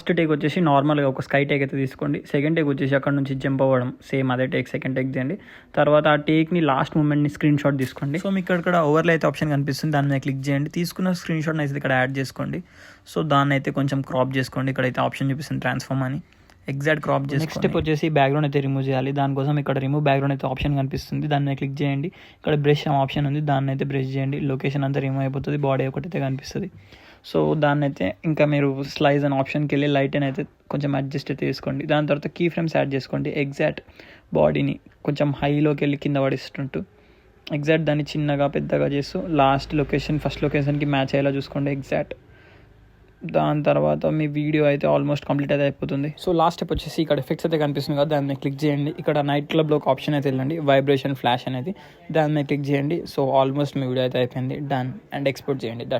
First take వచ్చేసి నార్మల్గా ఒక స్కై టేక్ అయితే తీసుకోండి. సెకండ్ టేక్ వచ్చేసి అక్కడ నుంచి జంప్ అవ్వడం, సేమ్ అదే టేక్ సెకండ్ టేక్ చేయండి. తర్వాత ఆ టేక్ని లాస్ట్ మూమెంట్ని స్క్రీన్ షాట్ తీసుకోండి. సో మీకు ఇక్కడ ఓవర్లో అయితే ఆప్షన్ కనిపిస్తుంది, దాని మీద క్లిక్ చేయండి. తీసుకున్న స్క్రీన్ షాట్ని అయితే ఇక్కడ యాడ్ చేసుకోండి. సో దాన్ని అయితే కొంచెం క్రాప్ చేసుకోండి. ఇక్కడైతే ఆప్షన్ చూపిస్తుంది ట్రాన్స్ఫార్మ్ అని, ఎగ్జాక్ట్ క్రాప్ చేసి నెక్స్ట్ స్టెప్ వచ్చేసి బ్యాక్గ్రౌండ్ అయితే రిమూవ్ చేయాలి. దానికోసం ఇక్కడ రిమూవ్ బ్యాక్గ్రౌండ్ అయితే ఆప్షన్ కనిపిస్తుంది, దాన్ని మీద క్లిక్ చేయండి. ఇక్కడ బ్రష్ ఆప్షన్ ఉంది, దాన్ని అయితే బ్రష్ చేయండి. లొకేషన్ అంతా రిమూవ్ అయిపోతుంది, బాడీ ఒకటైతే కనిపిస్తుంది. సో దాన్ని అయితే ఇంకా మీరు స్లైజ్ అనే ఆప్షన్కి వెళ్ళి లైట్ అని అయితే కొంచెం అడ్జస్ట్ అయితే చేసుకోండి. దాని తర్వాత కీ ఫ్రేమ్స్ యాడ్ చేసుకోండి. ఎగ్జాక్ట్ బాడీని కొంచెం హైలోకి వెళ్ళి కింద పడిస్తుంటూ ఎగ్జాక్ట్ దాన్ని చిన్నగా పెద్దగా చేస్తూ లాస్ట్ లొకేషన్ ఫస్ట్ లొకేషన్కి మ్యాచ్ అయ్యేలా చూసుకోండి ఎగ్జాక్ట్. దాని తర్వాత మీ వీడియో అయితే ఆల్మోస్ట్ కంప్లీట్ అయితే అయిపోతుంది. సో లాస్ట్ స్టెప్ వచ్చేసి ఇక్కడ ఎఫెక్ట్స్ అయితే కనిపిస్తుంది కదా, దాన్ని క్లిక్ చేయండి. ఇక్కడ నైట్ క్లబ్లో ఒక ఆప్షన్ అయితే వెళ్ళండి, వైబ్రేషన్ ఫ్లాష్ అనేది, దాని మీద క్లిక్ చేయండి. సో ఆల్మోస్ట్ మీ వీడియో అయితే అయిపోయింది, డన్ అండ్ ఎక్స్పోర్ట్ చేయండి. దట్స్